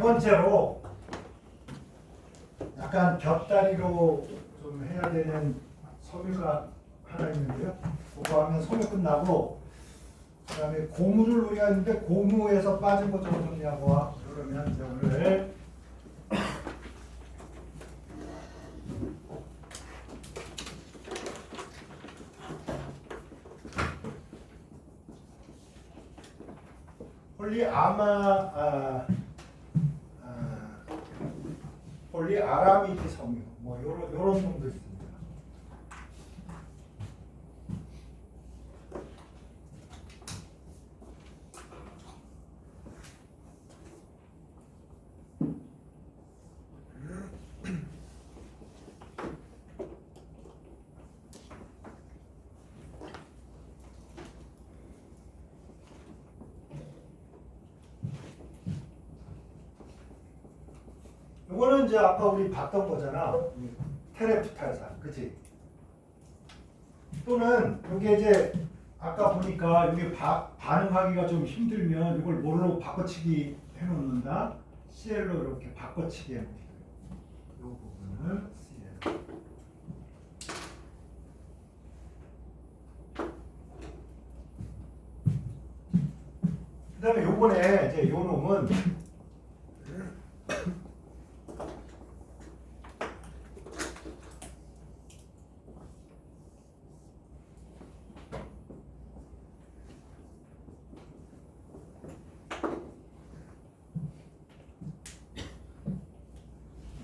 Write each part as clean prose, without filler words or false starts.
세 번째로 약간 곁다리로 좀 해야 되는 섬유가 하나 있는데요. 그거 하면 섬유 끝나고 그 다음에 고무를 우리가 했는데 고무에서 빠진 것 좀 정리하고 와. 그러면 이제 오늘 폴리아라미드 섬유 뭐 요런 놈도 있습니다. 이거는 이제 아까 우리 봤던 거잖아. 테레프탈산, 그치? 또는 이게 이제 아까 보니까 이게 반응하기가 좀 힘들면 이걸 뭘로 바꿔치기 해놓는다. CL로 이렇게 바꿔치기 해놓는다. 이 부분을 CL. 그 다음에 요번에 이제 요 놈은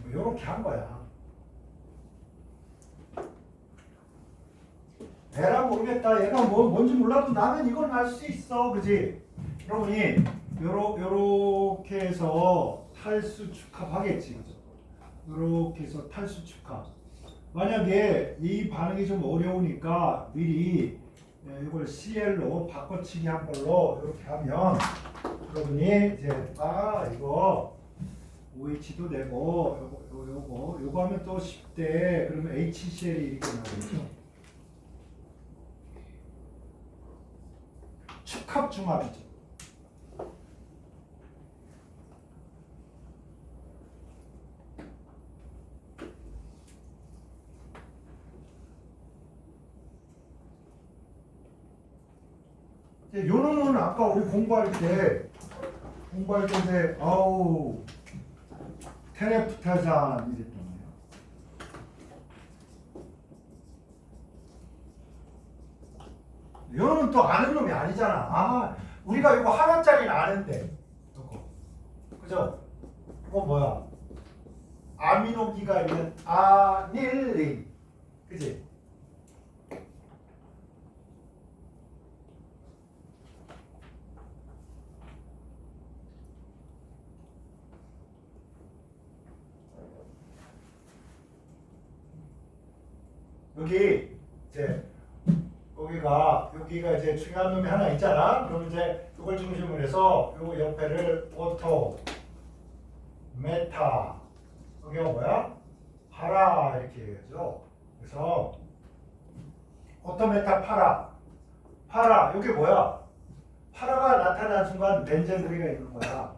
이렇게 한 거야. 에라 모르겠다. 얘가 뭔지 몰라도 나는 이건 알 수 있어, 그지? 여러분이 요렇게 해서 탈수 축합하겠지, 그죠? 요렇게 해서 탈수 축합. 만약에 이 반응이 좀 어려우니까 미리 이걸 CL로 바꿔치기 한 걸로 이렇게 하면 여러분이 이제 이거 OH도 되고 요거 하면 또 10대 그러면 HCl이 이렇게 나오죠. 축합중합이죠. 요 놈은 아까 우리 공부할 때 아우 테레프탈산 이랬던 거예요. 요 놈은 또 아는 놈이 아니잖아. 우리가 이거 하나짜리는 아는데 이거 그죠? 이거 뭐야? 아미노기가 있는 아닐린, 그지? 여기가 이제 중요한 놈이 하나 있잖아. 그럼 이제 이걸 중심으로 해서 요 옆에를 오토, 메타, 여기가 뭐야? 파라 이렇게 해야죠. 그래서 오토, 메타, 파라 여기 뭐야? 파라가 나타난 순간 벤젠들이가 있는 거야.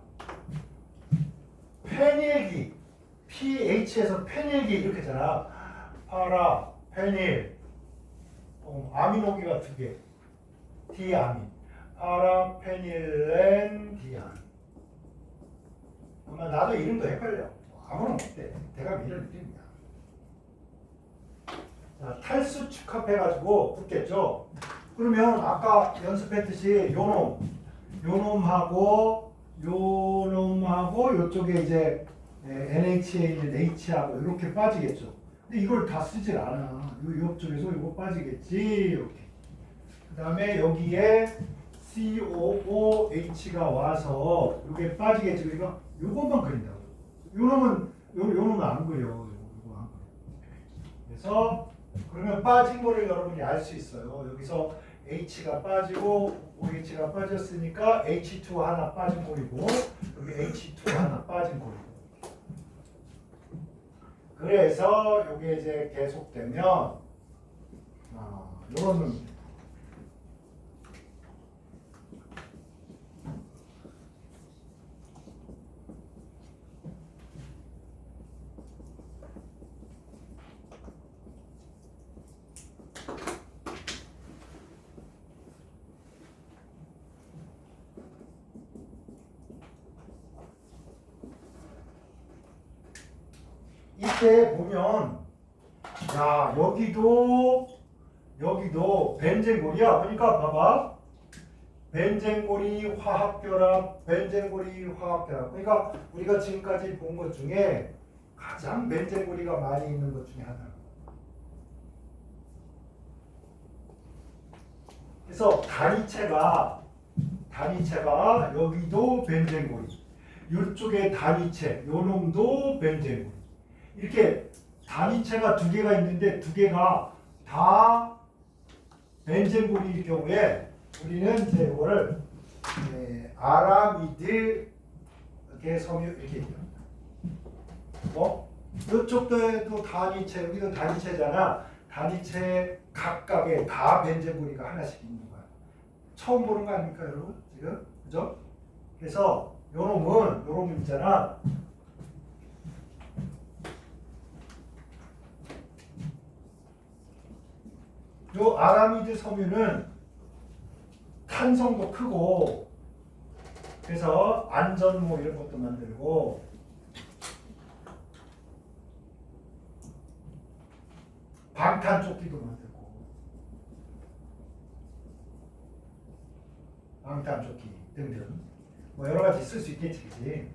페닐기, PH에서 페닐기 이렇게 잖아. 파라, 페닐, 아미노기가 두 개. 디아민, 파라페닐렌 디아민. 아마 나도 이름도 헷갈려. 아무나 못돼. 대강 이런 이름이야. 자, 탈수 축합해가지고 붙겠죠. 그러면 아까 연습했듯이 요놈하고 요쪽에 이제 NHA 있는 H하고 이렇게 빠지겠죠. 근데 이걸 다 쓰질 않아. 옆쪽에서 이거 빠지겠지. 이렇게. 그 다음에 여기에 COOH가 와서 이게 빠지겠지. 그러니까 요것만 그린다고. 요놈은 안 그려. 요거 안 그려. 그래서 그러면 빠진 거를 여러분이 알 수 있어요. 여기서 H가 빠지고 OH가 빠졌으니까 H2 하나 빠진 꼴이고 여기 H2 하나 빠진 꼴이고. 그래서 이게 이제 계속되면 이런 놈입니다. 밑에 보면 야 여기도 벤젠골이야. 그러니까 봐봐. 벤젠골이 화학결합, 벤젠골이 화학결합. 그러니까 우리가 지금까지 본 것 중에 가장 벤젠골이가 많이 있는 것 중에 하나. 그래서 단위체가 여기도 벤젠골이, 이쪽에 단위체, 요 놈도 벤젠골이. 이렇게 단위체가 두 개가 있는데 두 개가 다 벤젠골일 경우에 우리는 이제 이거를 아라미드 이렇게 섬유 이렇게 얘기합니다. 이쪽도 단위체, 여기도 단위체잖아. 단위체 각각에 다 벤젠골이가 하나씩 있는 거야. 처음 보는 거 아닙니까, 여러분? 지금 그죠? 그래서 요놈은 있잖아. 요 아라미드 섬유는 탄성도 크고 그래서 안전모 이런 것도 만들고 방탄조끼도 만들고 방탄조끼 등등 뭐 여러 가지 쓸 수 있겠지, 그치?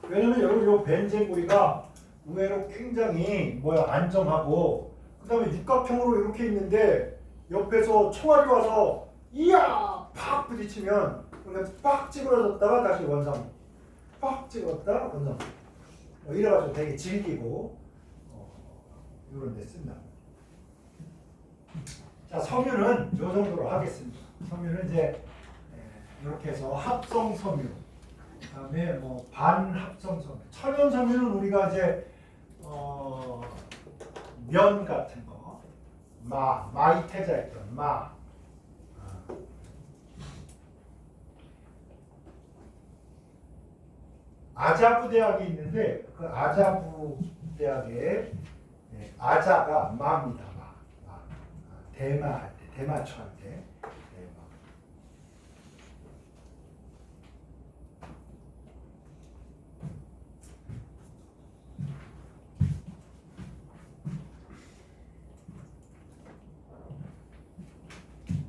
왜냐면 여러분 요 벤젠골이가 의외로 굉장히 안정하고 그 다음에 육각형으로 이렇게 있는데 옆에서 총알이 와서 이야 팍 부딪히면 그러면 빡 찌그러졌다가 다시 원상 빡 찌그러졌다가 원상 이래가지고 되게 질기고 이런 데 쓴다. 자, 섬유는 이 정도로 하겠습니다. 섬유는 이제 이렇게 해서 합성 섬유, 그다음에 뭐 반합성 섬유, 천연 섬유는 우리가 이제 면 같은 거, 마이테자 했던 아자부 대학이 있는데 그 아자부 대학에 아자가 마입니다. 대마 할 때, 대마초 할 때.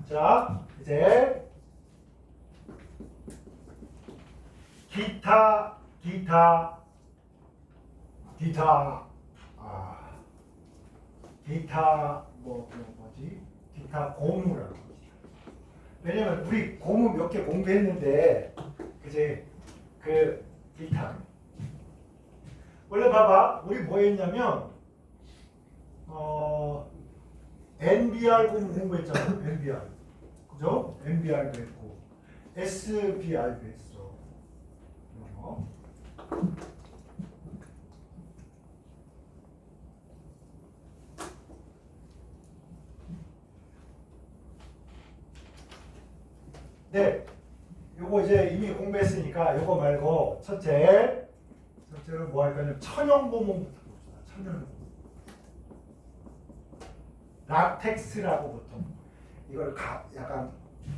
자, 이제 기타 기타 고무라고. 왜냐면 우리 고무 몇 개 공부했는데 그제 그 기타 원래 봐봐 우리 뭐 했냐면 NBR 공부했잖아. NBR 그죠? NBR도 했고 SBR도 했어. 이런 거. 네, 요거 이제 이미 공부했으니까 요거 말고 첫째는 뭐 할 거냐면 천연고무부터 봅시다. 천연고무. 라텍스라고 보통 이걸 약간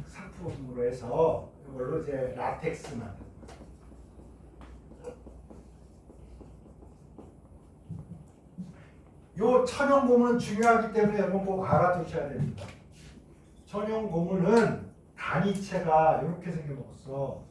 상품으로 해서 이걸로 이제 라텍스 만드는 거예요. 요 천연고무는 중요하기 때문에 여러분 꼭 알아두셔야 됩니다. 천연고무는 단위체가 이렇게 생겨먹었어.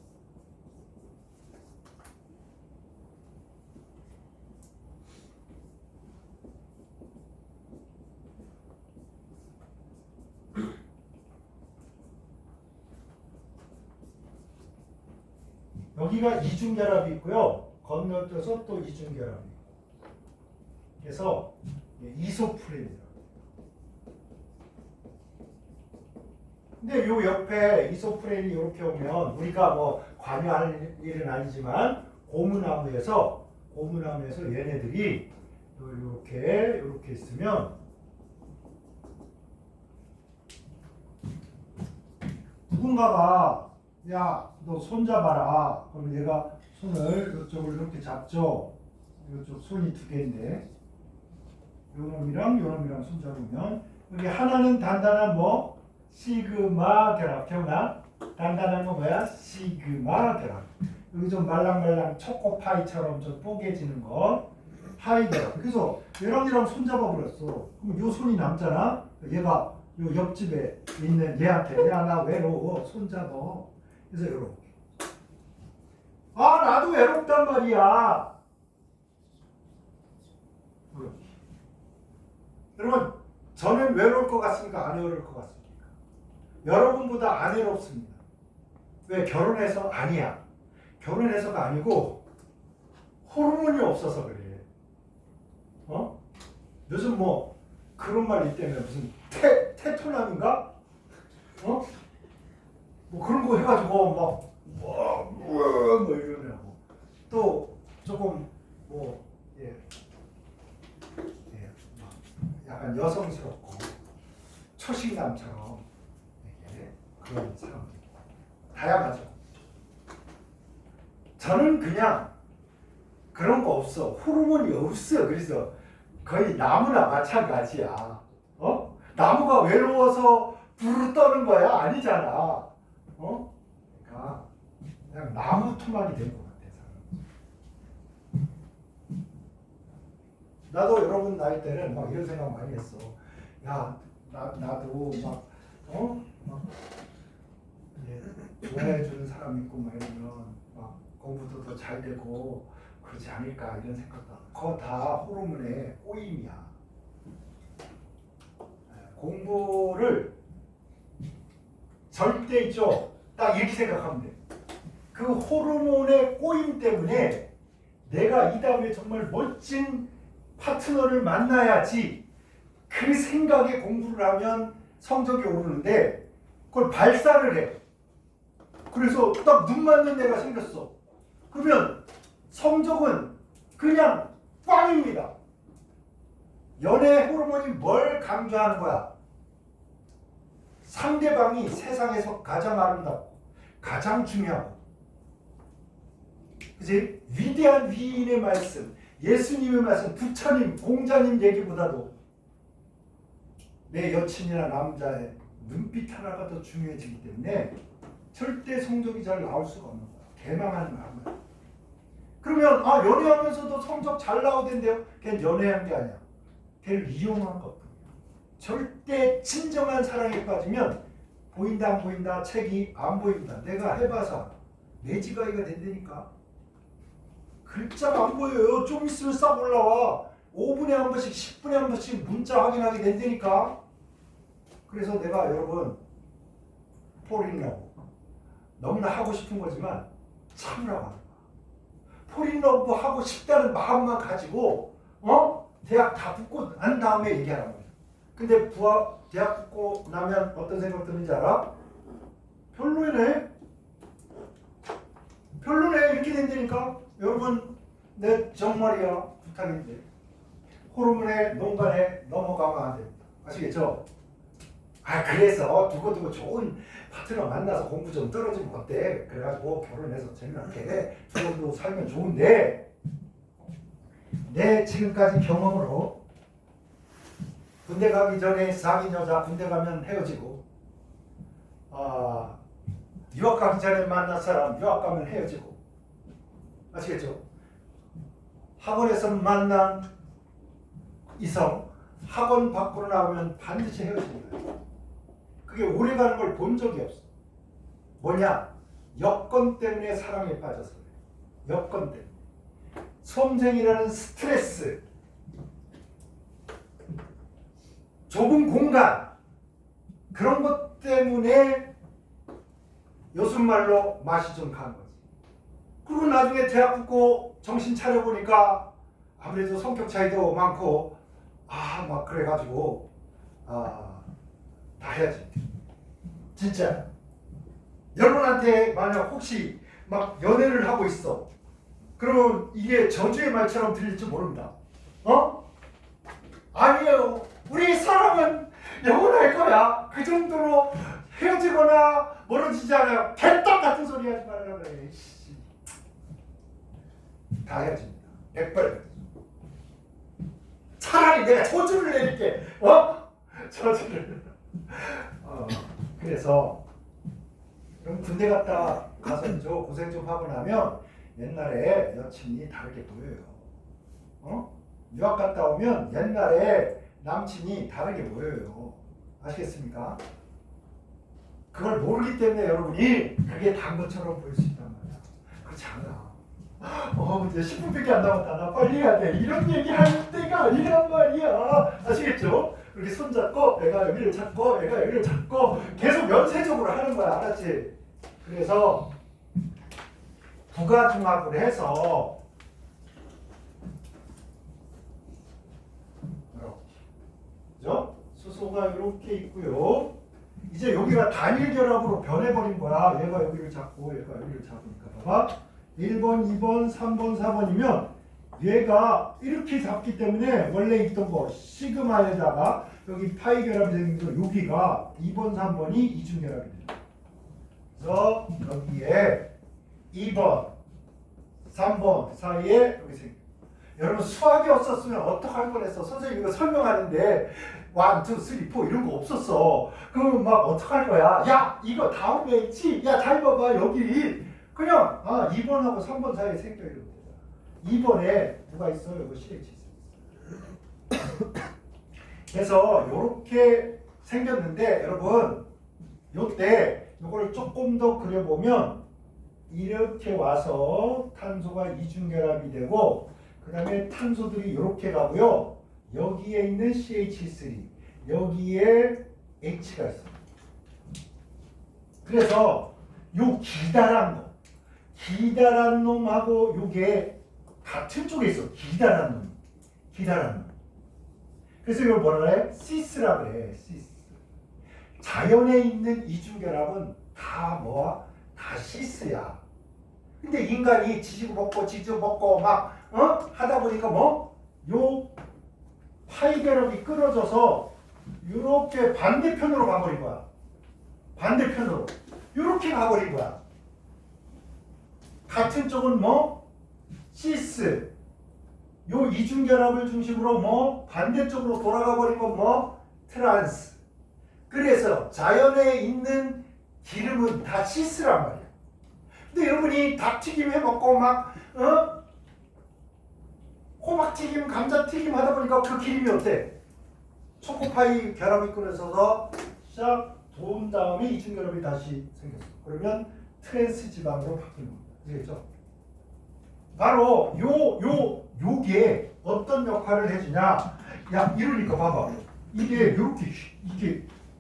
여기가 이중결합이 있고요. 건너뛰어서 또 이중결합이 있고. 그래서 이소프렌이라고. 근데 요 옆에 이소프렌이 이렇게 오면 우리가 뭐 관여할 일은 아니지만 고무나무에서 얘네들이 이렇게 있으면 누군가가 야, 너 손 잡아라. 그럼 얘가 손을 이쪽으로 이렇게 잡죠. 이쪽 손이 두 개인데 요놈이랑 손 잡으면 여기 하나는 단단한 시그마 결합. 기억나? 단단한 거 뭐야? 시그마 결합. 여기 좀 말랑말랑 초코파이처럼 좀 뽀개지는 거 파이더라. 그래서 얘랑 손잡아 버렸어. 그럼 요 손이 남잖아. 얘가 요 옆집에 있는 얘한테 야 나 외로워 손잡어. 그래서 이렇게 아 나도 외롭단 말이야. 여러분 저는 외로울 것 같습니까? 안 외로울 것 같습니까? 여러분보다 안 외롭습니다. 왜? 결혼해서 아니야. 결혼해서가 아니고 호르몬이 없어서 그래. 어? 요즘 뭐 그런 말 있다며 무슨 테토남인가? 어? 뭐 그런 거 해가지고 뭐 이러냐고. 또 조금 뭐 막 약간 여성스럽고 초식남처럼 그런 사람들 다양하죠. 저는 그냥 그런 거 없어. 호르몬이 없어. 그래서 거의 나무나 마찬가지야. 어? 나무가 외로워서 부르르 떠는 거야? 아니잖아. 어? 그러니까 그냥 나무 토막이 된 것 같아. 나도 여러분 나이 때는 막 이런 생각 많이 했어. 야, 나도 막 좋아해 주는 사람 있고 막 이러면 막 공부도 더 잘 되고 그러지 않을까 이런 생각도 하고. 그거 다 호르몬의 꼬임이야. 공부를 절대 있죠. 딱 이렇게 생각하면 돼. 그 호르몬의 꼬임 때문에 내가 이 다음에 정말 멋진 파트너를 만나야지 그 생각에 공부를 하면 성적이 오르는데 그걸 발사를 해. 그래서 딱 눈 맞는 애가 생겼어. 그러면 성적은 그냥 꽝입니다. 연애 호르몬이 뭘 강조하는 거야? 상대방이 세상에서 가장 아름답고 가장 중요하고, 그치? 위대한 위인의 말씀, 예수님의 말씀, 부처님, 공자님 얘기보다도 내 여친이나 남자의 눈빛 하나가 더 중요해지기 때문에 절대 성적이 잘 나올 수가 없는 거야. 개망하는 거야. 그러면 연애하면서도 성적 잘 나오던데요? 걔는 연애한 게 아니야. 걔를 이용한 것뿐이야. 절대 진정한 사랑에 빠지면 보인다 안 보인다 책이 안 보인다. 내가 해봐서 매지가이가 된다니까. 글자가 안 보여요. 좀 있으면 싹 올라와. 5분에 한 번씩 10분에 한 번씩 문자 확인하게 된다니까. 그래서 내가 여러분 폴인러브 너무나 하고 싶은 거지만 참으라고 하는 거야. 폴인러브 하고 싶다는 마음만 가지고 대학 다 붙고 난 다음에 얘기하라는 거야. 근데 대학 붙고 나면 어떤 생각 드는지 알아? 별로네. 별로네 이렇게 된다니까. 여러분 내 정말이야 부탁인데 호르몬의 농간에 넘어가면 안 됩니다. 아시겠죠? 그래서 두고두고 좋은 파트너 만나서 공부 좀 떨어지면 어때? 그래가지고 결혼해서 재미나게 두고두고 살면 좋은데, 내 지금까지 경험으로 군대 가기 전에 사귄 여자 군대 가면 헤어지고, 유학 가기 전에 만난 사람 유학 가면 헤어지고, 아시겠죠? 학원에서 만난 이성 학원 밖으로 나오면 반드시 헤어집니다. 그게 오래가는 걸 본 적이 없어. 뭐냐? 여건 때문에 사랑에 빠져서 그래. 여건 때문에. 수험생이라는 스트레스, 좁은 공간, 그런 것 때문에 요즘 말로 맛이 좀 간 거지. 그리고 나중에 대학 붙고 정신 차려보니까 아무래도 성격 차이도 많고 막 그래가지고 다 해야지. 진짜 여러분한테 만약 혹시 막 연애를 하고 있어. 그러면 이게 저주의 말처럼 들릴지 모릅니다. 아니에요. 우리 사랑은 영원할 거야. 그 정도로 헤어지거나 멀어지지 않아요. 개떡 같은 소리 하지 말라 그래. 다 헤어집니다. 100발. 차라리 내가 저주를 내릴게. 저주를. 그래서 그럼 군대 갔다 가서 저 고생 좀 하고 나면 옛날에 여친이 다르게 보여요. 유학 갔다 오면 옛날에 남친이 다르게 보여요. 아시겠습니까? 그걸 모르기 때문에 여러분이 그게 단 것처럼 보일 수 있단 말이야. 그렇지 않아. 이제 10분밖에 안 남았다. 나 빨리 해야 돼. 이런 얘기 할 때가 아니란 말이야. 아시겠죠? 이렇게 손잡고 애가 여기를 잡고 애가 여기를 잡고 계속 연쇄적으로 하는 거야. 알았지? 그래서 부가중합을 해서 그죠? 수소가 이렇게 있고요. 이제 여기가 단일 결합으로 변해버린 거야. 얘가 여기를 잡고 얘가 여기를 잡으니까 봐봐. 1번, 2번, 3번, 4번이면 얘가 이렇게 잡기 때문에 원래 있던 거 시그마에다가 여기 파이 결합이 생기면서 여기가 2번, 3번이 이중 결합이 됩니다. 그래서 여기에 2번, 3번 사이에 여기 생겨. 여러분 수학이 없었으면 어떡할 뻔했어. 선생님 이거 설명하는데 1, 2, 3, 4 이런 거 없었어. 그러면 막 어떡할 거야. 야 이거 다음에 있지. 야 잘 봐봐 여기. 그냥 2번하고 3번 사이에 생겨 이러면 되잖아. 2번에 누가 있어요? 이거 CH 있어요. 그래서 이렇게 생겼는데 여러분 요때 요걸 조금 더 그려보면 이렇게 와서 탄소가 이중결합이 되고 그 다음에 탄소들이 이렇게 가고요. 여기에 있는 CH3 여기에 H가 있어요. 그래서 요 기다란 놈하고 요게 같은 쪽에 있어. 기다란 놈. 그래서 이걸 뭐라 그래? 시스라 그래. 시스. 자연에 있는 이중결합은 다 뭐야? 다 시스야. 근데 인간이 지지고 먹고 막 하다 보니까 요 파이 결합이 끊어져서 이렇게 반대편으로 가버린 거야. 반대편으로 이렇게 가버린 거야. 같은 쪽은 시스. 요 이중결합을 중심으로 반대쪽으로 돌아가 버린 건 트란스. 그래서 자연에 있는 기름은 다 시스란 말이야. 근데 여러분이 닭튀김 해먹고 호박튀김, 감자튀김 하다 보니까 그 기름이 어때? 초코파이 결합이 끊어져서 싹 도운 다음에 이중결합이 다시 생겼어. 그러면 트랜스 지방으로 바뀌는 겁니다. 아시겠죠? 바로 요게 어떤 역할을 해주냐? 야 이러니까 봐봐. 이게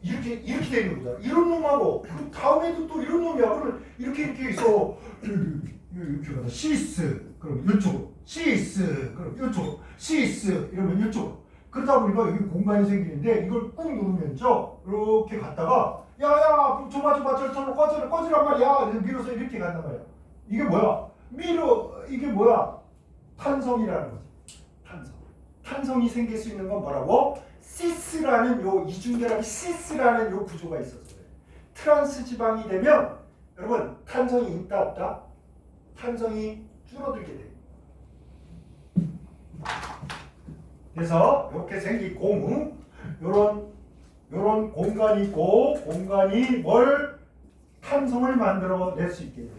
이렇게 되는 거잖아. 이런 놈하고 그 다음에도 또 이런 놈이야. 그러면 이렇게 있어. 이렇게 가서 시스 그럼 이쪽으로 시스 그럼 이쪽으로 시스 이러면 이쪽으로. 그러다 보니까 여기 공간이 생기는데 이걸 꾹 누르면서 이렇게 갔다가 야야 줘봐 저로 꺼지란 말이야. 밀어서 이렇게 간단 말이야. 이게 뭐야? 이게 뭐야? 탄성이라는 거지. 탄성이 생길 수 있는 건 뭐라고? 시스라는 요 이중결합이 시스라는 요 구조가 있어서 그래. 트란스 지방이 되면 여러분 탄성이 있다 없다? 탄성이 줄어들게 돼. 그래서 이렇게 생긴 고무 요런 공간이 있고 공간이 뭘 탄성을 만들어낼 수 있게 돼.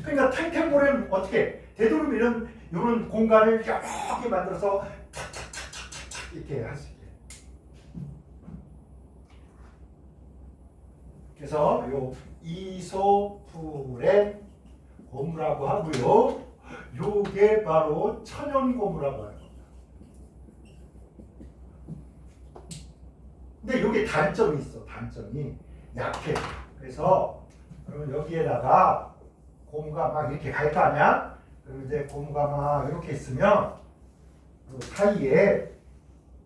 그러니까 탱탱볼은 어떻게 되도록 이런 공간을 이렇게 만들어서 탁탁탁탁탁 이렇게 할 수 있게. 그래서 요 이소프렌 고무라고 하고요. 요게 바로 천연 고무라고 하는 겁니다. 근데 요게 단점이 있어. 단점이 약해. 그래서 그러면 여기에다가 고무가 막 이렇게 갈 거 아니야? 그리고 이제 고무가 막 이렇게 있으면 그 사이에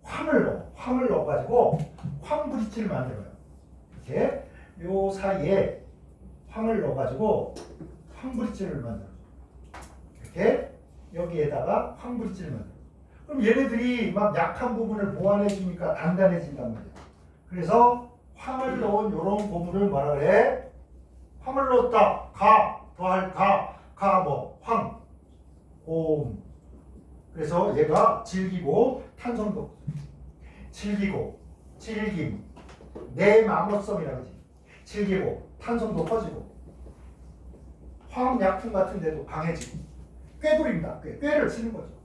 황을 넣어가지고 황브릿지를 만들어요. 이렇게 요 사이에 황을 넣어가지고 황브릿지를 만들어요. 이렇게 여기에다가 황브릿지를 만들어요. 그럼 얘네들이 막 약한 부분을 보완해주니까 단단해진단 말이야. 그래서 황을 넣은 요런 고무를 뭐라 그래? 황을 넣었다. 더할 황, 곰. 그래서 얘가 질기고 탄성도 질김, 내 마모성이라고 하지. 질기고 탄성 높아지고 화학약품 같은 데도 강해지고 꾀돌입니다. 꾀를 쓰는 거죠.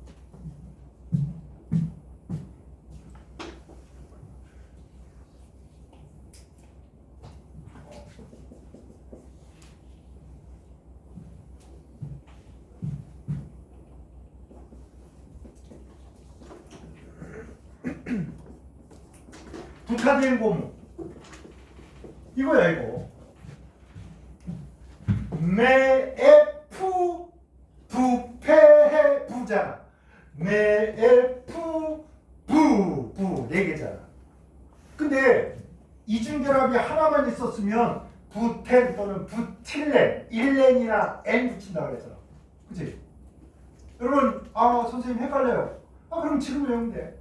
부타디엔 고무 이거야 이거. 매에프 부패해 부잖아. 매에프 부 네 개잖아. 근데 이중결합이 하나만 있었으면 부텐 또는 부틸렌 1렌이나 N 붙인다 그랬잖아. 그치? 여러분 선생님 헷갈려요. 그럼 지금 외우면 돼.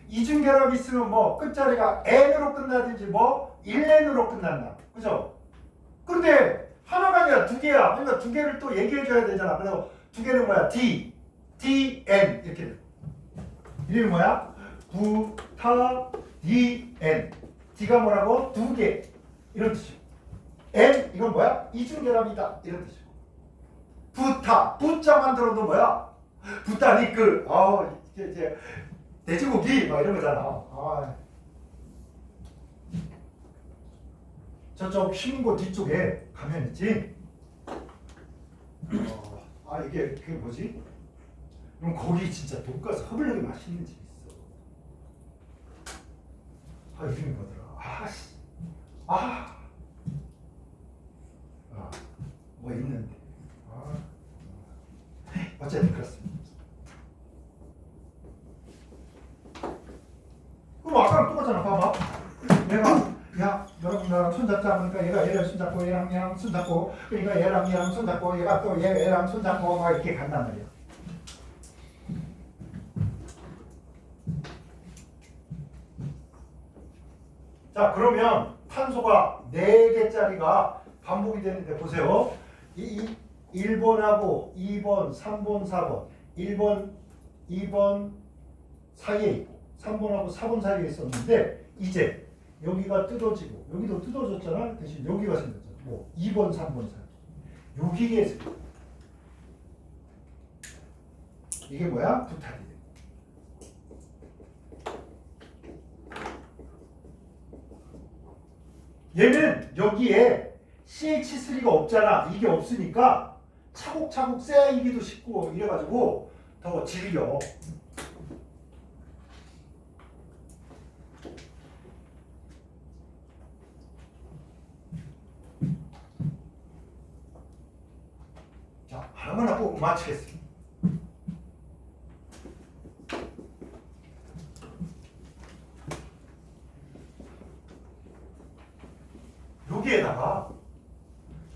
이중결합이 있으면 뭐 끝자리가 N으로 끝나든지 뭐 1N으로 끝난다. 그죠? 근데 하나가 아니라 두 개야. 그러니까 두 개를 또 얘기해 줘야 되잖아. 그래서 두 개는 뭐야? D, N 이렇게 돼. 이름이 뭐야? 부타, D, N. D가 뭐라고? 두 개. 이런 뜻이고. N 이건 뭐야? 이중결합이다. 이런 뜻이고. 부타, 부자만 들어도 뭐야? 부타니크. 이제 돼지고기 막 이런 거잖아. 저쪽 신문고 뒤쪽에 가면 있지. 이게 그게 뭐지? 그럼 거기 진짜 돈가스 허블나게 맛있는 집 있어. 이름이 뭐더라? 뭐 있는데. 어쨌든 그렇습니다. 그럼 아까랑 똑같잖아. 봐봐. 내가 여러분 나랑 손잡자 하니까 얘가 얘를 손잡고 얘랑 손잡고 그러니까 얘랑 손잡고 얘가 또 얘랑 손잡고 막 이렇게 간단 말이야. 자 그러면 탄소가 4개짜리가 반복이 되는데 보세요. 이 1번하고 2번, 3번, 4번 1번, 2번 사이에 있고 3번하고 4번 사이에 있었는데 이제 여기가 뜯어지고 여기도 뜯어졌잖아. 대신 여기가 생겼잖아. 뭐 2번, 3번 사이. 여기에 생겼어. 이게 뭐야? 부타디엔. 얘는 여기에 CH3가 없잖아. 이게 없으니까 차곡차곡 쌓이기도 쉽고 이래가지고 더 질겨. 자, 하나만 하고 마치겠습니다. 여기에다가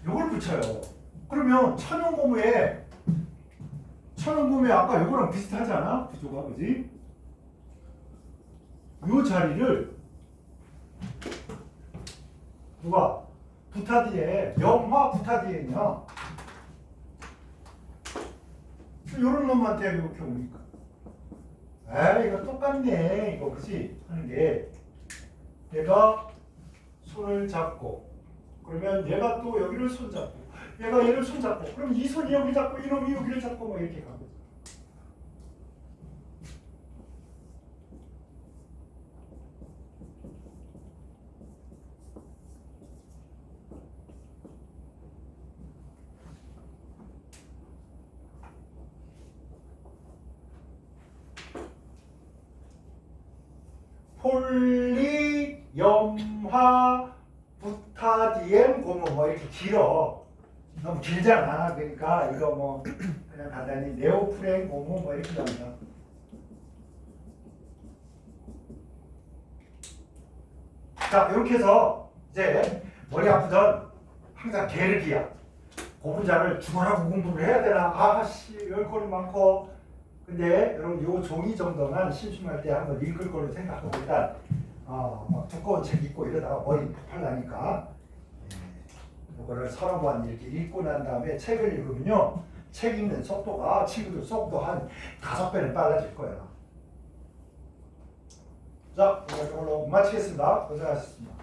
요걸 붙여요. 그러면 천연고무에 아까 요거랑 비슷하지 않아? 구조가 그지? 요 자리를 누가 부타디엔 염화 부타디엔이야. 요런 놈한테 이렇게 오니까 이거 똑같네 이거 그치? 하는 게 얘가 손을 잡고 그러면 얘가 또 여기를 손잡고 얘가 얘를 손잡고 그럼 이 손이 여기 잡고 이놈이 여기를 잡고 막 이렇게 가는 거죠. 폴리염화 부타디엔 고무 뭐 이렇게 길어. 너무 길잖아. 그러니까 이거 뭐 그냥 간단히 네오프렌 고무 뭐 이렇게 나온다. 자 이렇게 해서 이제 머리 아프던 항상 계륵이야. 고분자를 죽어라고 공부를 해야 되나? 열거리 많고. 근데 여러분 요 종이 정도만 심심할 때 한번 읽을 걸로 생각하고 일단 막 두꺼운 책 읽고 이러다가 머리 폭발 나니까 이거를 서너 번 이렇게 읽고 난 다음에 책을 읽으면요 책 읽는 속도가 친구들 속도 한 5배는 빨라질 거야. 자, 이걸로 마치겠습니다. 고생하셨습니다.